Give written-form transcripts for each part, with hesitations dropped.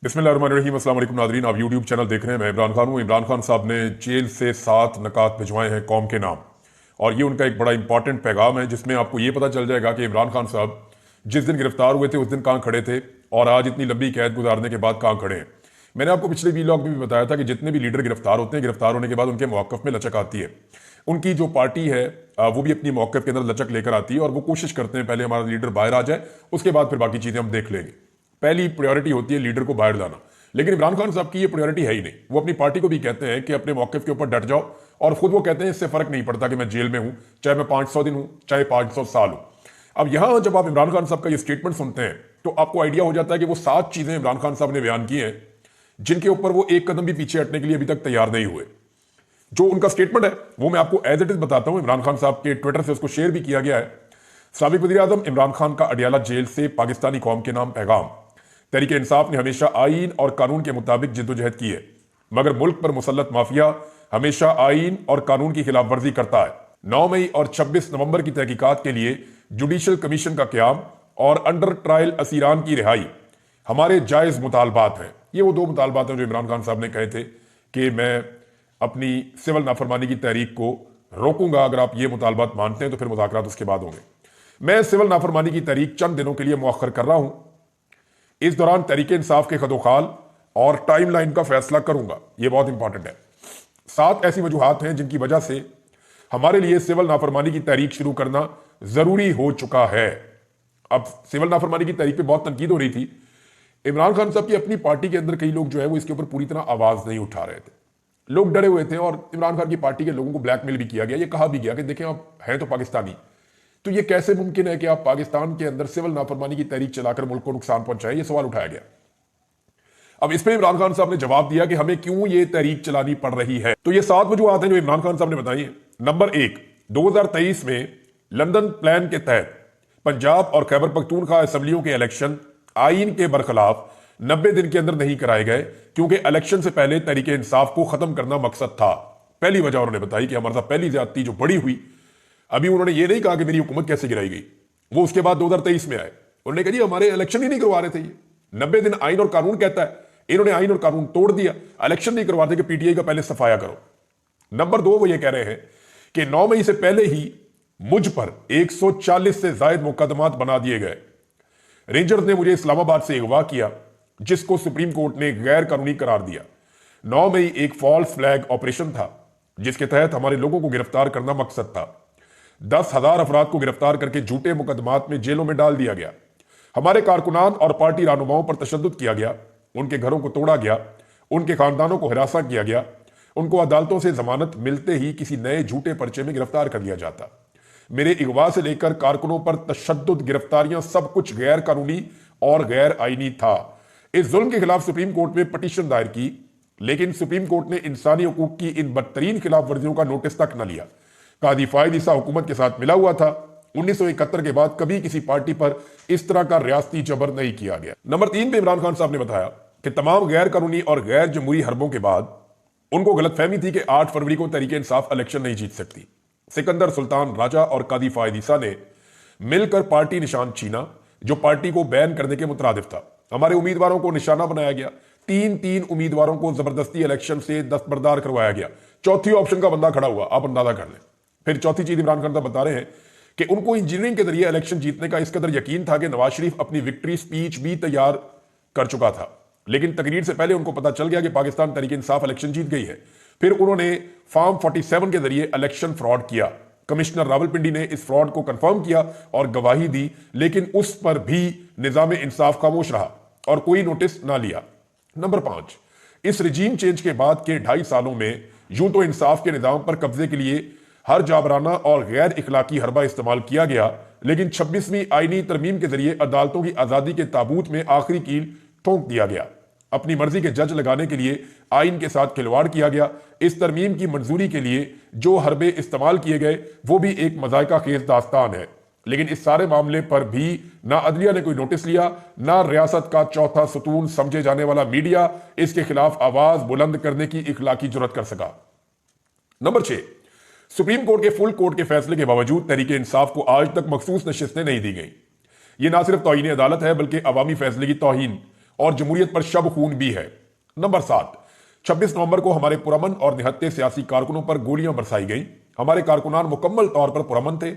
बिस्मिल्लाहिर्रहमानिर्रहीम। अस्सलाम वालेकुम नाज़रीन, आप यूट्यूब चैनल देख रहे हैं। मैं इमरान खान हूँ। इमरान खान साहब ने जेल से 7 नकात भिजवाए हैं कौम के नाम, और ये उनका एक बड़ा इंपॉर्टेंट पैगाम है जिसमें आपको ये पता चल जाएगा कि इमरान खान साहब जिस दिन गिरफ्तार हुए थे उस दिन कहाँ खड़े थे और आज इतनी लंबी कैद गुजारने के बाद कहाँ खड़े हैं। मैंने आपको पिछले वीलॉग में भी बताया था कि जितने भी लीडर गिरफ्तार होते हैं, गिरफ्तार होने के बाद उनके मौक़िफ़ में लचक आती है। उनकी जो पार्टी है वो भी अपनी मौक़िफ़ के अंदर लचक लेकर आती है और वो कोशिश करते हैं पहले हमारा लीडर बाहर आ जाए, उसके बाद फिर बाकी चीज़ें हम देख लेंगे। पहली प्रायोरिटी होती है लीडर को बाहर लाना, लेकिन इमरान खान साहब की ये प्रायोरिटी है ही नहीं। वो अपनी पार्टी को भी कहते हैं कि अपने मौक़िफ़ के ऊपर डट जाओ, और खुद वो कहते हैं इससे फर्क नहीं पड़ता कि मैं जेल में हूं, चाहे मैं 500 दिन हूं, चाहे 500 साल हूं। अब यहां जब आप इमरान खान साहब का ये स्टेटमेंट सुनते हैं तो आपको आइडिया हो जाता है कि वो 7 चीजें इमरान खान साहब ने बयान की हैं जिनके ऊपर वो एक कदम भी पीछे हटने के लिए अभी तक तैयार नहीं हुए। जो उनका स्टेटमेंट है वो मैं आपको एज इट इज बताता हूं। इमरान खान साहब के ट्विटर से उसको शेयर भी किया गया है। साबिक वज़ीर आज़म इमरान खान का अडियाला जेल से पाकिस्तानी कौम के नाम पैगाम। तहरीक इंसाफ ने हमेशा आईन और कानून के मुताबिक जिद्दोजहद की है, मगर मुल्क पर मुसल्लत माफिया हमेशा आईन और कानून की खिलाफ वर्जी करता है। 9 मई और 26 नवंबर की तहकीकात के लिए जुडिशल कमीशन का क्याम और अंडर ट्रायल असीरान की रिहाई हमारे जायज मुतालबात हैं। ये वो 2 मुतालबात हैं जो इमरान खान साहब ने कहे थे कि मैं अपनी सिविल नाफरमानी की तहरीक को रोकूंगा। अगर आप ये मुतालबात मानते हैं तो फिर मुज़ाकरात उसके बाद होंगे। मैं सिविल नाफरमानी की तहरीक चंद दिनों के लिए मुअख्खर कर रहा हूं। इस दौरान तहरीक इंसाफ के खदोखाल और टाइमलाइन का फैसला करूंगा। यह बहुत इंपॉर्टेंट है। 7 ऐसी वजूहात हैं जिनकी वजह से हमारे लिए सिविल नाफरमानी की तहरीक शुरू करना जरूरी हो चुका है। अब सिविल नाफरमानी की तहरीक पे बहुत तनकीद हो रही थी। इमरान खान साहब की अपनी पार्टी के अंदर कई लोग जो है वो इसके ऊपर पूरी तरह आवाज नहीं उठा रहे थे। लोग डरे हुए थे और इमरान खान की पार्टी के लोगों को ब्लैकमेल भी किया गया। ये कहा भी गया कि देखें आप हैं तो पाकिस्तानी, तो ये कैसे मुमकिन है कि आप पाकिस्तान के अंदर सिविल नाफरमानी की तहरीक चलाकर मुल्क को नुकसान पहुंचाए। ये सवाल उठाया गया। अब इस पे इमरान खान साहब ने जवाब दिया कि हमें क्यों ये तहरीक चलानी पड़ रही है। तो ये 7 वजूहात हैं जो इमरान खान साहब ने बताई है। नंबर 1, 2023 में लंदन प्लान के तहत पंजाब और खैबर पख्तूनख्वा असेंबलियों के इलेक्शन आईन के बरखिलाफ 90 दिन के अंदर नहीं कराए गए, क्योंकि इलेक्शन से पहले तहरीक इंसाफ को खत्म करना मकसद था। पहली वजह उन्होंने बताई कि हमारे साथ पहली ज्यादती जो बड़ी हुई। अभी उन्होंने ये नहीं कहा कि मेरी हुकूमत कैसे गिराई गई, वो उसके बाद 2023 में आए। उन्होंने कहा जी हमारे इलेक्शन ही नहीं करवा रहे थे। ये 90 दिन आईन और कानून कहता है, इन्होंने आईन और कानून तोड़ दिया, इलेक्शन नहीं करवाते कि पीटीआई का पहले सफाया करो। नंबर 2, वो ये कह रहे हैं कि 9 मई से पहले ही मुझ पर 140 से ज्यादा मुकदमात बना दिए गए। रेंजर्स ने मुझे इस्लामाबाद से अगवा किया, जिसको सुप्रीम कोर्ट ने गैर कानूनी करार दिया। 9 मई एक फॉल्स फ्लैग ऑपरेशन था जिसके तहत हमारे लोगों को गिरफ्तार करना मकसद था। 10,000 अफराद को गिरफ्तार करके झूठे मुकदमात में जेलों में डाल दिया गया। हमारे कारकुनान और पार्टी रहनुमाओं पर तशद्दुद किया गया, उनके घरों को तोड़ा गया, उनके खानदानों को हिरासा किया गया, उनको अदालतों से जमानत मिलते ही किसी नए झूठे पर्चे में गिरफ्तार कर लिया जाता। मेरे अगवा से लेकर कारकुनों पर तशद्दुद, गिरफ्तारियां, सब कुछ गैर कानूनी और गैर आईनी था। इस जुल्म के खिलाफ सुप्रीम कोर्ट में पटिशन दायर की, लेकिन सुप्रीम कोर्ट ने इंसानी हकूक की इन बदतरीन खिलाफ वर्जियों का नोटिस तक न लिया। कादी फायद ईसा हुकूमत के साथ मिला हुआ था। 1971 के बाद कभी किसी पार्टी पर इस तरह का रियासती जबर नहीं किया गया। नंबर 3 पे इमरान खान साहब ने बताया कि तमाम गैर कानूनी और गैर जमहूरी हरबों के बाद उनको गलतफहमी थी कि 8 फरवरी को तहरीक इंसाफ इलेक्शन नहीं जीत सकती। सिकंदर सुल्तान राजा और कादी फायद ईसा ने मिलकर पार्टी निशान छीना, जो पार्टी को बैन करने के मुतरादिफ था। हमारे उम्मीदवारों को निशाना बनाया गया। 3 उम्मीदवारों को जबरदस्ती इलेक्शन से दस्तबरदार करवाया गया। चौथी ऑप्शन का बंदा खड़ा हुआ, आप अंदाजा कर लें। फिर चौथी चीज इमरान खान साहब बता रहे हैं कि उनको इंजीनियरिंग के जरिए इलेक्शन जीतने का इस कदर यकीन था कि नवाज शरीफ अपनी विक्ट्री स्पीच भी तैयार कर चुका था, लेकिन तकरीर से पहले उनको पता चल गया कि पाकिस्तान तहरीक इंसाफ इलेक्शन जीत गई है। फिर उन्होंने फॉर्म 47 के जरिए इलेक्शन फ्रॉड किया। कमिश्नर रावलपिंडी ने इस फ्रॉड को कंफर्म किया और गवाही दी, लेकिन उस पर भी निजाम इंसाफ खामोश रहा और कोई नोटिस ना लिया। नंबर 5, इस रिजीम चेंज के बाद के 2.5 सालों में यूं तो इंसाफ के निजाम पर कब्जे के लिए हर जाबराना और गैर इखलाकी हरबा इस्तेमाल किया गया, लेकिन 26वीं आईनी तरमीम के जरिए अदालतों की आजादी के ताबूत में आखिरी कील ठोंक दिया गया। अपनी मर्जी के जज लगाने के लिए आइन के साथ खिलवाड़ किया गया। इस तरमीम की मंजूरी के लिए जो हरबे इस्तेमाल किए गए वो भी एक मजायका खेज दास्तान है, लेकिन इस सारे मामले पर भी ना अदलिया ने कोई नोटिस लिया, ना रियासत का चौथा सुतून समझे जाने वाला मीडिया इसके खिलाफ आवाज बुलंद करने की इखलाकी जुर्रत कर सका। नंबर 6, सुप्रीम कोर्ट के फुल कोर्ट के फैसले के बावजूद तहरीक इंसाफ को आज तक मखसूस नशिस्तें नहीं दी गई। ये ना सिर्फ तौहीन अदालत है बल्कि अवामी फैसले की तौहीन और जमहूरियत पर शब खून भी है। नंबर 7, 26 नवंबर को हमारे पुरअमन और निहत्ते सियासी कारकुनों पर गोलियां बरसाई गई। हमारे कारकुनान मुकम्मल तौर पर पुरअमन थे,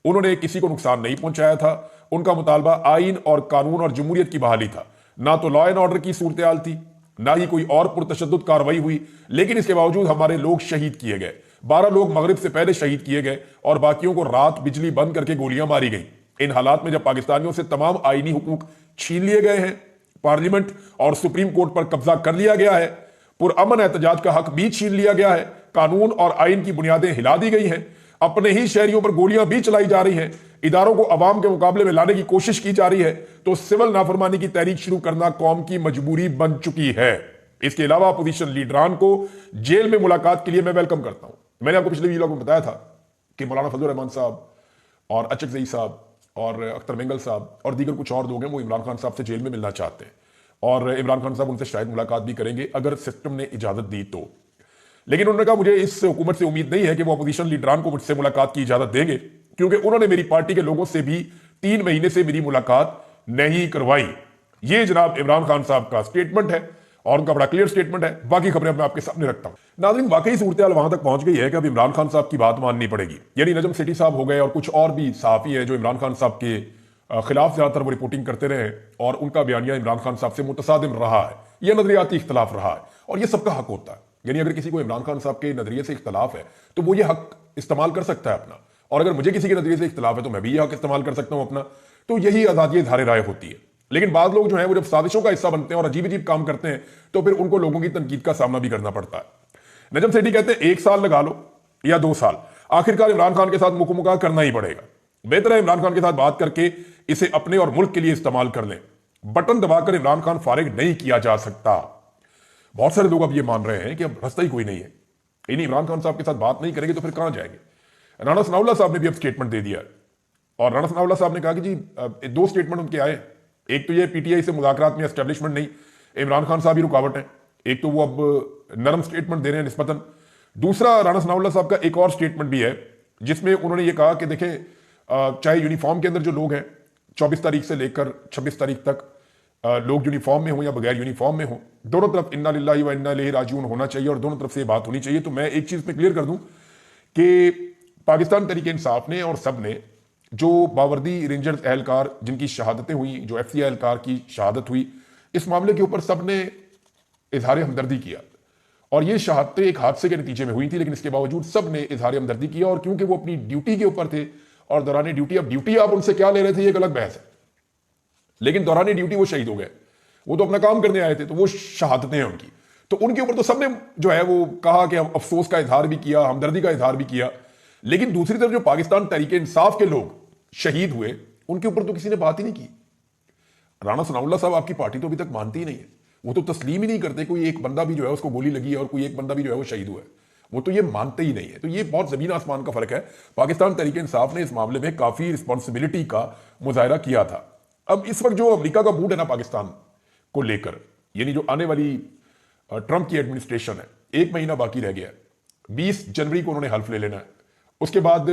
उन्होंने किसी को नुकसान नहीं पहुंचाया था। उनका मुतालबा आइन और कानून और जमहूरियत की बहाली था। ना तो लॉ एंड ऑर्डर की सूरत हाल थी, ना ही कोई और पुरतशद्दुद कार्रवाई हुई, लेकिन इसके बावजूद हमारे लोग शहीद किए गए। 12 लोग मगरिब से पहले शहीद किए गए और बाकियों को रात बिजली बंद करके गोलियां मारी गई। इन हालात में जब पाकिस्तानियों से तमाम आईनी हुकूक छीन लिए गए हैं, पार्लियामेंट और सुप्रीम कोर्ट पर कब्जा कर लिया गया है, पुरअमन एहतजाज का हक भी छीन लिया गया है, कानून और आइन की बुनियादें हिला दी गई हैं, अपने ही शहरियों पर गोलियां भी चलाई जा रही हैं, इदारों को अवाम के मुकाबले में लाने की कोशिश की जा रही है, तो सिविल नाफरमानी की तहरीक शुरू करना कौम की मजबूरी बन चुकी है। इसके अलावा अपोजिशन लीडरान को जेल में मुलाकात के लिए मैं वेलकम करता हूं। मैंने आपको पिछले वीडियो में बताया था कि मौलाना फजल रहमान साहब और अचक जई साहब और अख्तर मेंगल साहब और दीगर कुछ और लोग हैं, वो इमरान खान साहब से जेल में मिलना चाहते हैं और इमरान खान साहब उनसे शायद मुलाकात भी करेंगे अगर सिस्टम ने इजाजत दी तो। लेकिन उन्होंने कहा मुझे इस हुकूमत से उम्मीद नहीं है कि वो अपोजिशन लीडरान को मुझसे मुलाकात की इजाजत देंगे, क्योंकि उन्होंने मेरी पार्टी के लोगों से भी 3 महीने से मेरी मुलाकात नहीं करवाई। ये जनाब इमरान खान साहब का स्टेटमेंट है और उनका बड़ा क्लियर स्टेटमेंट है। बाकी खबरें मैं आपके सामने रखता हूं। नाज़रीन, वाकई सूरत हाल वहां तक पहुंच गई है कि अब इमरान खान साहब की बात माननी पड़ेगी। यानी नजम सेठी साहब हो गए और कुछ और भी सहाफी हैं जो इमरान खान साहब के खिलाफ ज्यादातर वो रिपोर्टिंग करते रहे और उनका बयानिया इमरान खान साहब से मुतसादिम रहा है, यह नजरियाती इख्तलाफ रहा है और यह सबका हक होता है। यानी अगर किसी को इमरान खान साहब के नजरिए से इख्तलाफ है तो वो ये हक इस्तेमाल कर सकता है अपना, और अगर मुझे किसी के नजरिए से इख्तलाफ है तो मैं भी ये हक इस्तेमाल कर सकता हूं अपना। तो यही आजादी इज़हार राय होती है। लेकिन बाद लोग जो है वो जब साजिशों का हिस्सा बनते हैं और अजीब अजीब काम करते हैं तो फिर उनको लोगों की तनकीद का सामना भी करना पड़ता है। नजम सेठी कहते हैं 1 साल लगा लो या 2 साल, आखिरकार इमरान खान के साथ मुकाबला करना ही पड़ेगा। बेहतर है इमरान खान के साथ बात करके इसे अपने और मुल्क के लिए इस्तेमाल कर लें। बटन दबाकर इमरान खान फारिग नहीं किया जा सकता। बहुत सारे लोग अब ये मान रहे हैं कि अब रास्ता ही कोई नहीं है, यानी इमरान खान साहब के साथ बात नहीं करेंगे तो फिर कहां जाएंगे। राणा सनाउल्लाह साहब ने भी अब स्टेटमेंट दे दिया और राणा सनाउल्लाह साहब ने कहा कि जी 2 स्टेटमेंट उनके आए। एक तो ये पीटीआई से मुज़ाकरात में एस्टेब्लिशमेंट नहीं, इमरान खान साहब ही रुकावट है, एक तो वो अब नरम स्टेटमेंट दे रहे हैं निस्बतन। दूसरा राणा सनाउल्लाह साहब का एक और स्टेटमेंट भी है जिसमें उन्होंने ये कहा कि देखें चाहे यूनिफॉर्म के अंदर जो लोग हैं 24 तारीख से लेकर 26 तारीख तक लोग यूनिफॉर्म में हो या बगैर यूनिफॉर्म में हो, दोनों तरफ इन्ना लिल्लाहि व इन्ना इलैहि राजिऊन होना चाहिए और दोनों तरफ से बात होनी चाहिए। तो मैं एक चीज में क्लियर कर दूं कि पाकिस्तान तहरीक इंसाफ ने और सब ने जो बावर्दी रेंजर्स एहलकार जिनकी शहादतें हुई, जो एफसी एहलकार की शहादत हुई, इस मामले के ऊपर सब ने इजहार हमदर्दी किया और ये शहादतें एक हादसे के नतीजे में हुई थी, लेकिन इसके बावजूद सब ने इजहार हमदर्दी किया। और क्योंकि वो अपनी ड्यूटी के ऊपर थे और दौरान ड्यूटी, अब ड्यूटी आप उनसे क्या ले रहे थे ये एक अलग बहस है, लेकिन दौरान ड्यूटी वो शहीद हो गए, वो तो अपना काम करने आए थे, तो वो शहादतें हैं उनकी, तो उनके ऊपर तो सबने जो है वो कहा कि अफसोस का इजहार भी किया, हमदर्दी का इजहार भी किया। लेकिन दूसरी तरफ जो पाकिस्तान तहरीक इंसाफ के लोग शहीद हुए उनके ऊपर तो किसी ने बात ही नहीं की। राणा सनाउल्लाह साहब आपकी पार्टी तो अभी तक मानती ही नहीं है, वो तो तस्लीम ही नहीं करते कोई एक बंदा भी जो है उसको गोली लगी है और कोई एक बंदा भी जो है वो शहीद हुआ है, वो तो ये मानते ही नहीं है। तो ये बहुत जमीन आसमान का फर्क है। पाकिस्तान तहरीक इंसाफ ने इस मामले में काफी रिस्पॉन्सिबिलिटी का मुजाहरा किया था। अब इस वक्त जो अमेरिका का मूड है ना पाकिस्तान को लेकर, यानी जो आने वाली ट्रंप की एडमिनिस्ट्रेशन है, 1 महीना बाकी रह गया है, 20 जनवरी को उन्होंने हल्फ ले लेना है। उसके बाद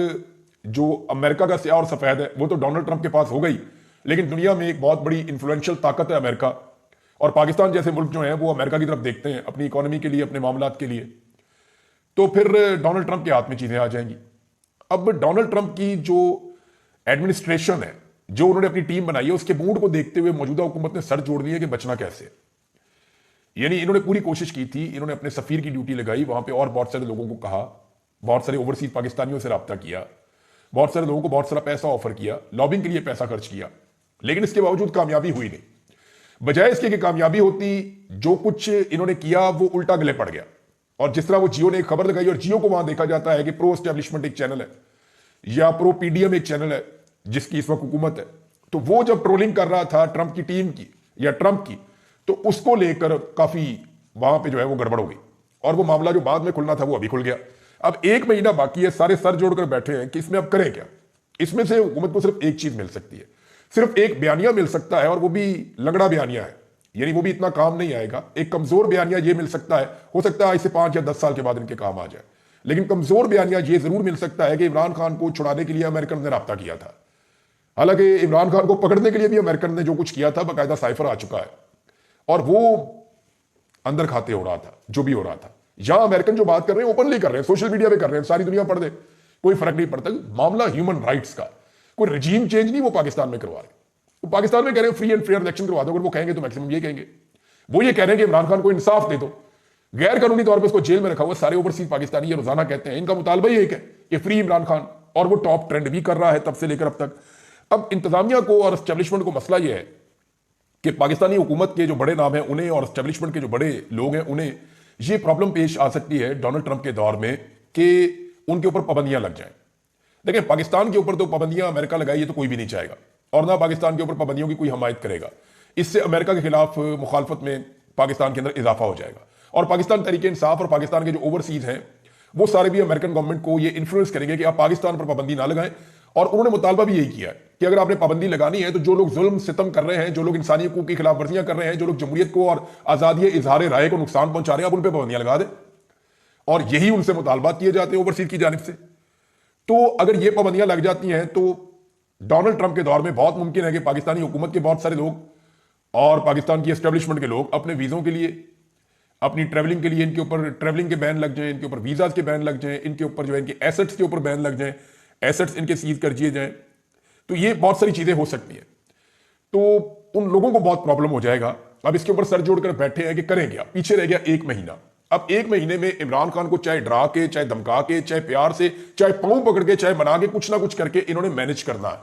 जो अमेरिका का स्याह और सफेद है वो तो डोनाल्ड ट्रंप के पास हो गई, लेकिन दुनिया में एक बहुत बड़ी इंफ्लुएंशियल ताकत है अमेरिका, और पाकिस्तान जैसे मुल्क जो है वो अमेरिका की तरफ देखते हैं अपनी इकोनॉमी के लिए, अपने मामलात के लिए। तो फिर डोनाल्ड ट्रंप के हाथ में चीजें आ जाएंगी। अब डोनाल्ड ट्रंप की जो एडमिनिस्ट्रेशन है, जो उन्होंने अपनी टीम बनाई है, उसके मूड को देखते हुए मौजूदा हुकूमत ने सर जोड़ दिए कि बचना कैसे। यानी इन्होंने पूरी कोशिश की थी, इन्होंने अपने सफीर की ड्यूटी लगाई वहां पे और बहुत सारे लोगों को कहा, बहुत सारे ओवरसीज पाकिस्तानियों से रब्ता किया, बहुत सारे लोगों को बहुत सारा पैसा ऑफर किया, लॉबिंग के लिए पैसा खर्च किया, लेकिन इसके बावजूद कामयाबी हुई नहीं। बजाय इसके कि कामयाबी होती, जो कुछ इन्होंने किया वो उल्टा गले पड़ गया। और जिस तरह वो जियो ने एक खबर लगाई, और जियो को वहां देखा जाता है कि प्रो एस्टेब्लिशमेंट एक चैनल है या प्रो पीडीएम एक चैनल है जिसकी इस वक्त हुकूमत है, तो वो जब ट्रोलिंग कर रहा था ट्रंप की टीम की या ट्रंप की, तो उसको लेकर काफी वहां पे जो है वो गड़बड़ हो गई और वो मामला जो बाद में खुलना था वो अभी खुल गया। अब 1 महीना बाकी है, सारे सर जोड़कर बैठे हैं कि इसमें अब करें क्या। इसमें से हुकूमत को सिर्फ एक चीज मिल सकती है, सिर्फ एक बयानिया मिल सकता है, और वो भी लंगड़ा बयानिया है, यानी वो भी इतना काम नहीं आएगा। एक कमजोर बयानिया ये मिल सकता है, हो सकता है इसे 5 या 10 साल के बाद इनके काम आ जाए, लेकिन कमजोर बयानिया ये जरूर मिल सकता है कि इमरान खान को छुड़ाने के लिए अमेरिकन ने राब्ता किया था। हालांकि इमरान खान को पकड़ने के लिए भी अमेरिकन ने जो कुछ किया था बाकायदा साइफर आ चुका है, और वो अंदर खाते हो रहा था जो भी हो रहा था। यहां अमेरिकन जो बात कर रहे हैं ओपनली कर रहे हैं, सोशल मीडिया पे कर रहे हैं, सारी दुनिया पढ़ दे, कोई फर्क नहीं पड़ता। मामला ह्यूमन राइट्स का, कोई रजीम चेंज नहीं वो पाकिस्तान में करवा रहे। वो पाकिस्तान में कह रहे हैं फ्री एंड फेयर इलेक्शन करवा दो, अगर वो कहेंगे तो मैक्सिमम ये कहेंगे। वो ये कह रहे हैं कि इमरान खान को इंसाफ दे दो, गैर कानूनी तौर पर उसको जेल में रखा हुआ। सारे ओवरसीज पाकिस्तानी ये रोजाना कहते हैं, इनका मुतालबा ही एक है कि फ्री इमरान खान, और वो टॉप ट्रेंड भी कर रहा है तब से लेकर अब तक। अब इंतजामिया को और एस्टेब्लिशमेंट को मसला यह है कि पाकिस्तानी हुकूमत के जो बड़े नाम हैं उन्हें और एस्टेब्लिशमेंट के जो बड़े लोग हैं उन्हें ये प्रॉब्लम पेश आ सकती है डोनाल्ड ट्रंप के दौर में कि उनके ऊपर पाबंदियां लग जाएं। देखिए, पाकिस्तान के ऊपर तो पाबंदियां अमेरिका लगाई ये तो कोई भी नहीं चाहेगा, और ना पाकिस्तान के ऊपर पाबंदियों की कोई हमायत करेगा। इससे अमेरिका के खिलाफ मुखालफत में पाकिस्तान के अंदर इजाफा हो जाएगा, और पाकिस्तान तरीके इंसाफ और पाकिस्तान के जो ओवरसीज हैं वो सारे भी अमेरिकन गवर्नमेंट को ये इन्फ्लुएंस करेंगे कि आप पाकिस्तान पर पाबंदी ना लगाएं। और उन्होंने मुतालबा भी यही किया है कि अगर आपने पाबंदी लगानी है तो जो लोग जुल्म सितम कर रहे हैं, जो लोग इंसानी हकूक की खिलाफ वर्जियां कर रहे हैं, जो लोग जमहूरियत को और आजादी इजहार राय को नुकसान पहुंचा रहे हैं, आप उन पर पाबंदियां लगा दें। और यही उनसे मुतालबात किए जाते हैं ओवरसीज की जानिब से। तो अगर ये पाबंदियां लग जाती हैं तो डोनाल्ड ट्रंप के दौर में बहुत मुमकिन है कि पाकिस्तानी हुकूमत के बहुत सारे लोग और पाकिस्तान की एस्टेब्लिशमेंट के लोग अपने वीज़ों के लिए, अपनी ट्रैवलिंग के लिए, इनके ऊपर ट्रैवलिंग के बैन लग जाएं, इनके ऊपर वीज़ाज के बैन लग जाएं, इनके ऊपर जो है इनके एसेट्स के ऊपर बैन लग जाएं, एसेट्स इनके सीज कर दिए जाएं। तो ये बहुत सारी चीज़ें हो सकती हैं। तो उन लोगों को बहुत प्रॉब्लम हो जाएगा। अब इसके ऊपर सर जोड़कर बैठे हैं कि करें क्या। पीछे रह गया 1 महीना। अब 1 महीने में इमरान खान को चाहे डरा के, चाहे धमका के, चाहे प्यार से, चाहे पांव पकड़ के, चाहे मना के, कुछ ना कुछ करके इन्होंने मैनेज करना है।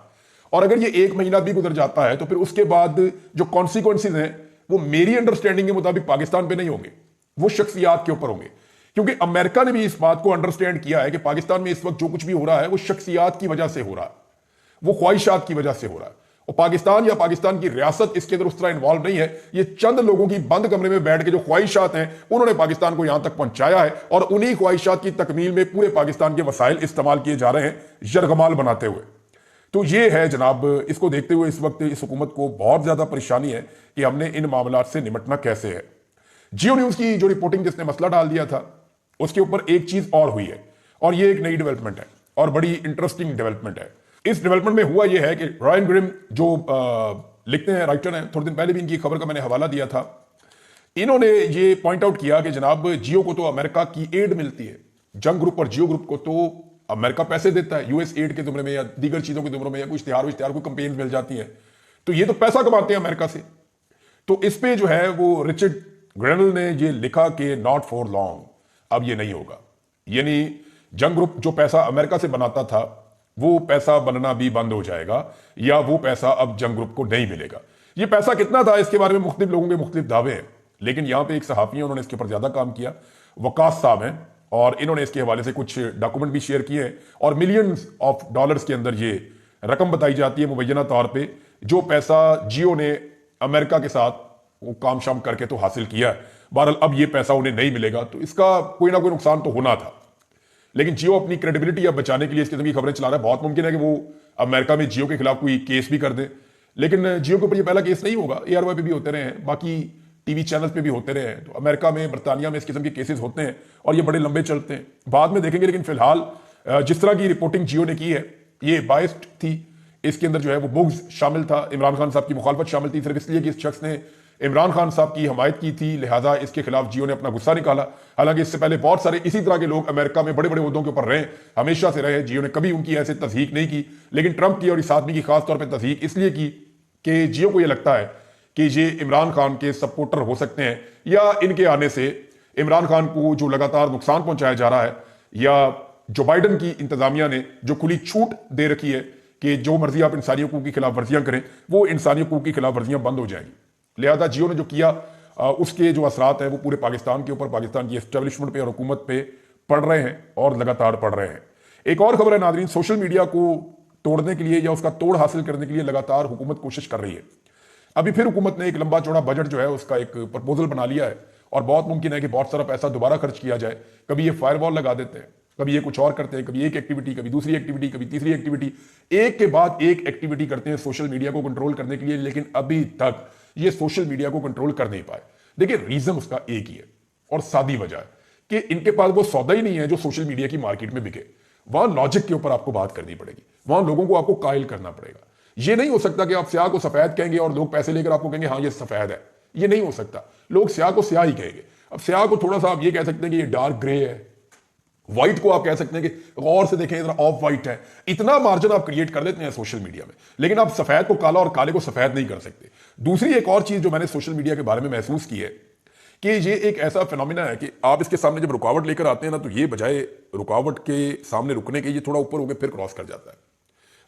और अगर ये 1 महीना भी गुजर जाता है तो फिर उसके बाद जो कॉन्सिक्वेंसेज हैं वो मेरी अंडरस्टैंडिंग के मुताबिक पाकिस्तान पे नहीं होंगे, वो शख्सियात के ऊपर होंगे। क्योंकि अमेरिका ने भी इस बात को अंडरस्टैंड किया है कि पाकिस्तान में इस वक्त जो कुछ भी हो रहा है वो शख्सियात की वजह से हो रहा है, वो ख्वाहिशात की वजह से हो रहा है। और पाकिस्तान या पाकिस्तान की रियासत इसके अंदर उस तरह इन्वॉल्व नहीं है। ये चंद लोगों की बंद कमरे में बैठ के जो ख्वाहिशात हैं उन्होंने पाकिस्तान को यहां तक पहुंचाया है, और उन्हीं ख्वाहिशात की तकमील में पूरे पाकिस्तान के वसाइल इस्तेमाल किए जा रहे हैं यरगमाल बनाते हुए। तो ये है जनाब, इसको देखते हुए इस वक्त इस हुकूमत को बहुत ज्यादा परेशानी है कि हमने इन मामलात से निपटना कैसे है। जियो न्यूज की जो रिपोर्टिंग जिसने मसला डाल दिया था उसके ऊपर एक चीज और हुई है, और ये एक नई डेवलपमेंट है और बड़ी इंटरेस्टिंग डेवलपमेंट है। इस डेवलपमेंट में हुआ यह है कि रायन ग्रिम जो लिखते हैं, राइटर हैं, थोड़े दिन पहले भी इनकी खबर का मैंने हवाला दिया था, इन्होंने ये पॉइंट आउट किया कि जनाब जियो को तो अमेरिका की एड मिलती है, जंग ग्रुप और जियो ग्रुप को तो अमेरिका पैसे देता है यूएस एड के जुमरे में या दीगर चीजों के जुमरों में, या कोई इश्तिहार कोई कंपेन मिल जाती है, तो ये तो पैसा कमाते हैं अमेरिका से। तो इस पे जो है वो रिचर्ड ग्रेनल ने ये लिखा कि नॉट फॉर लॉन्ग, अब ये नहीं होगा। यानी जंग ग्रुप जो पैसा अमेरिका से बनाता था वो पैसा बनना भी बंद हो जाएगा, या वो पैसा अब जंग ग्रुप को नहीं मिलेगा। ये पैसा कितना था इसके बारे में मुख्तलिफ लोगों के मुख्तलिफ दावे हैं, लेकिन यहां पे एक सहाफी है, उन्होंने इसके ऊपर ज्यादा काम किया, वकास साहब हैं, और इन्होंने इसके हवाले से कुछ डॉक्यूमेंट भी शेयर किए हैं, और मिलियंस ऑफ डॉलर्स के अंदर ये रकम बताई जाती है मुबैना तौर पर, जो पैसा जियो ने अमेरिका के साथ वो काम शाम करके तो हासिल किया है। बहरहाल अब ये पैसा उन्हें नहीं मिलेगा, तो इसका कोई ना कोई नुकसान तो होना था। लेकिन जियो अपनी क्रेडिबिलिटी अब बचाने के लिए इस किस्म की खबरें चला रहा है। बहुत मुमकिन है कि वो अमेरिका में जियो के खिलाफ कोई केस भी कर दे, लेकिन जियो के ऊपर ये पहला केस नहीं होगा। ARY पे भी होते रहे हैं, बाकी टीवी चैनल्स पे भी होते रहे हैं। तो अमेरिका में, बरतानिया में इस किस्म के केसेस होते हैं और ये बड़े लंबे चलते हैं, बाद में देखेंगे। लेकिन फिलहाल जिस तरह की रिपोर्टिंग जियो ने की है ये बायस्ड थी। इसके अंदर जो है वो बुग्ज शामिल था, इमरान खान साहब की मुखालफत शामिल थी, सिर्फ इसलिए कि इस शख्स ने इमरान खान साहब की हमायत की थी, लिहाजा इसके खिलाफ जियो ने अपना गुस्सा निकाला। हालांकि इससे पहले बहुत सारे इसी तरह के लोग अमेरिका में बड़े बड़े ओहदों के ऊपर रहे, हमेशा से रहे, जियो ने कभी उनकी ऐसे तस्दीक नहीं की। लेकिन ट्रंप की और इस आदमी की खास तौर पर तस्दीक इसलिए की कि जियो को यह लगता है कि ये इमरान खान के सपोर्टर हो सकते हैं, या इनके आने से इमरान खान को जो लगातार नुकसान पहुंचाया जा रहा है, या जो बाइडन की इंतजामिया ने जो खुली छूट दे रखी है कि जो मर्जी आप इंसानी हकूक की खिलाफ वर्जियां करें, वो इंसानी हकूक की खिलाफ वर्जियां बंद हो जाएंगी। लिहाजा जियो ने जो किया उसके जो असरात हैं वो पूरे पाकिस्तान के ऊपर, पाकिस्तान की एस्टेब्लिशमेंट पे और हुकूमत पे पड़ रहे हैं और लगातार पड़ रहे हैं। एक और खबर है नादरीन, सोशल मीडिया को तोड़ने के लिए या उसका तोड़ हासिल करने के लिए लगातार हुकूमत कोशिश कर रही है। अभी फिर हुकूमत ने एक लंबा चौड़ा बजट जो है उसका एक प्रपोजल बना लिया है, और बहुत मुमकिन है कि बहुत सारा पैसा दोबारा खर्च किया जाए। कभी ये फायरवॉल लगा देते हैं, कभी ये कुछ और करते हैं, कभी एक एक्टिविटी, कभी दूसरी एक्टिविटी, कभी तीसरी एक्टिविटी, एक के बाद एक एक्टिविटी करते हैं सोशल मीडिया को कंट्रोल करने के लिए। लेकिन अभी तक ये सोशल मीडिया को कंट्रोल कर नहीं पाए। देखिए, रीजन उसका एक ही है और सादी वजह है कि इनके पास वो सौदा ही नहीं है जो सोशल मीडिया की मार्केट में बिके। वहां लॉजिक के ऊपर आपको बात करनी पड़ेगी, वहां लोगों को आपको कायल करना पड़ेगा। ये नहीं हो सकता कि आप स्याह को सफेद कहेंगे और लोग पैसे लेकर आपको कहेंगे हाँ ये सफेद है। ये नहीं हो सकता। लोग स्याह को स्याह ही कहेंगे। अब स्याह को थोड़ा सा आप ये कह सकते हैं कि ये डार्क ग्रे है, व्हाइट को आप कह सकते हैं कि गौर से देखें इतना ऑफ व्हाइट है। इतना मार्जिन आप क्रिएट कर लेते हैं सोशल मीडिया में, लेकिन आप सफेद को काला और काले को सफेद नहीं कर सकते। दूसरी एक और चीज जो मैंने सोशल मीडिया के बारे में महसूस की है कि ये एक ऐसा फिनोमिना है कि आप इसके सामने जब रुकावट लेकर आते हैं ना, तो ये बजाय रुकावट के सामने रुकने के, ये थोड़ा ऊपर होकर फिर क्रॉस कर जाता है।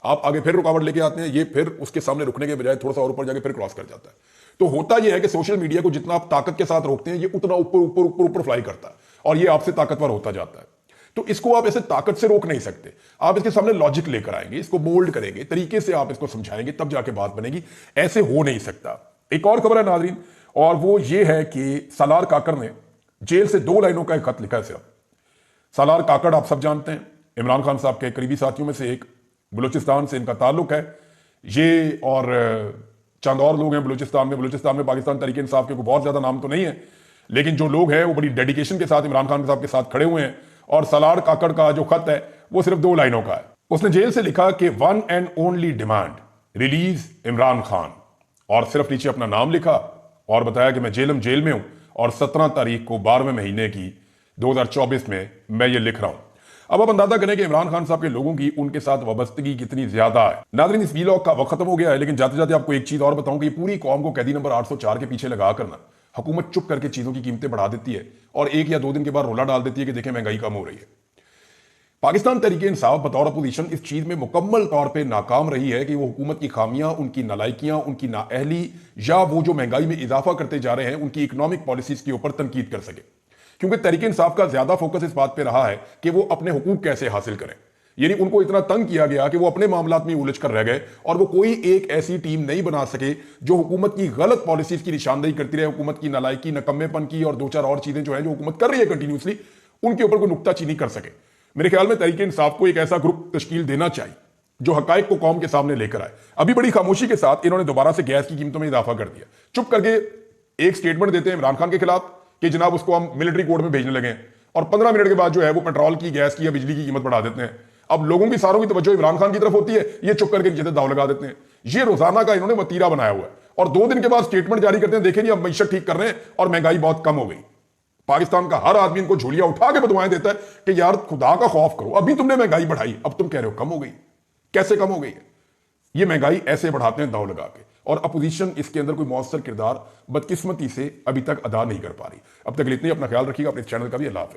आप आगे फिर रुकावट लेके आते हैं, ये फिर उसके सामने रुकने के बजाय थोड़ा सा और ऊपर जाके फिर क्रॉस कर जाता है। तो होता यह है कि सोशल मीडिया को जितना आप ताकत के साथ रोकते हैं, ये उतना ऊपर ऊपर ऊपर ऊपर फ्लाई करता है और ये आपसे ताकतवर होता जाता है। तो इसको आप ऐसे ताकत से रोक नहीं सकते। आप इसके सामने लॉजिक लेकर आएंगे, इसको मोल्ड करेंगे, तरीके से आप इसको समझाएंगे, तब जाके बात बनेगी। ऐसे हो नहीं सकता। एक और खबर है नाजरीन, और वो ये है कि सालार काकड़ ने जेल से 2 लाइनों का एक खत लिखा है सिर्फ। सालार काकड़ आप सब जानते हैं, इमरान खान साहब के करीबी साथियों में से एक, बलूचिस्तान से इनका ताल्लुक है। ये और चंद और लोग हैं बलूचिस्तान में पाकिस्तान तहरीक इंसाफ के कोई बहुत ज्यादा नाम तो नहीं है, लेकिन जो लोग हैं वो बड़ी डेडिकेशन के साथ इमरान खान साहब के साथ खड़े हुए हैं। और सालार काकड़ का जो खत है वो सिर्फ 2 लाइनों का है। उसने जेल से लिखा कि 1 and only demand, release Imran Khan, और सिर्फ नीचे अपना नाम लिखा और बताया कि मैं जेल में हूं और 17 तारीख को 12वें महीने की 2024 में मैं ये लिख रहा हूं। अब आप अंदाजा करें कि इमरान खान साहब के लोगों की उनके साथ वाबस्तगी कितनी ज्यादा है। नाज़रीन, इस वीलॉग का वक्त खत्म हो गया है, लेकिन जाते जाते आपको एक चीज और बताऊं कि पूरी कौम को कैदी नंबर 804 के पीछे लगा करना, हुकूमत चुप करके चीजों की कीमतें बढ़ा देती है और 1 या 2 दिन के बाद रोला डाल देती है कि देखें महंगाई कम हो रही है। पाकिस्तान तहरीक इंसाफ बतौर अपोजिशन इस चीज में मुकम्मल तौर पे नाकाम रही है कि वो हुकूमत की खामियां, उनकी नालायकियां, उनकी नाअहली, या वो जो महंगाई में इजाफा करते जा रहे हैं उनकी इकोनॉमिक पॉलिसीज के ऊपर तनकीद कर सके। क्योंकि तहरीक इंसाफ का ज्यादा फोकस इस बात पे रहा है कि वो अपने हुकूक कैसे हासिल करें। यानी उनको इतना तंग किया गया कि वो अपने मामलात में उलझ कर रह गए और वो कोई एक ऐसी टीम नहीं बना सके जो हुकूमत की गलत पॉलिसीज की निशानदेही करती रहे, हुकूमत की नालायकी, नकम्मेपन की और 2-4 और चीजें जो है जो हुकूमत कर रही है कंटिन्यूसली, उनके ऊपर कोई नुक्ताचीनी कर सके। मेरे ख्याल में तहरीक इंसाफ को एक ऐसा ग्रुप तश्कील देना चाहिए जो हकायक को कौम के सामने लेकर आए। अभी बड़ी खामोशी के साथ इन्होंने दोबारा से गैस की कीमतों में इजाफा कर दिया। चुप करके एक स्टेटमेंट देते हैं इमरान खान के खिलाफ कि जनाब उसको हम मिलिट्री कोर्ट में भेजने लगे हैं, और 15 मिनट के बाद जो है वो पेट्रोल की, गैस की या बिजली की कीमत बढ़ा देते हैं। अब लोगों की सारों की तवज्जो इमरान खान की तरफ होती है, ये चुप करके नीचे दाव लगा देते हैं। ये रोजाना का इन्होंने वतीरा बनाया हुआ है और 2 दिन के बाद स्टेटमेंट जारी करते हैं, देखें जी अब मईशत ठीक कर रहे हैं और महंगाई बहुत कम हो गई। पाकिस्तान का हर आदमी इनको झोलियां उठा के बदवाएं देता है कि यार खुदा का खौफ करो, अभी तुमने महंगाई बढ़ाई, अब तुम कह रहे हो कम हो गई। कैसे कम हो गई है? ये महंगाई ऐसे बढ़ाते हैं दाव लगा के, और अपोजिशन इसके अंदर कोई मौसर किरदार बदकिस्मती से अभी तक अदा नहीं कर पा रही। अब तक इतनी, अपना ख्याल रखिएगा, अपने चैनल का भी। अल्लाह हाफ़िज़।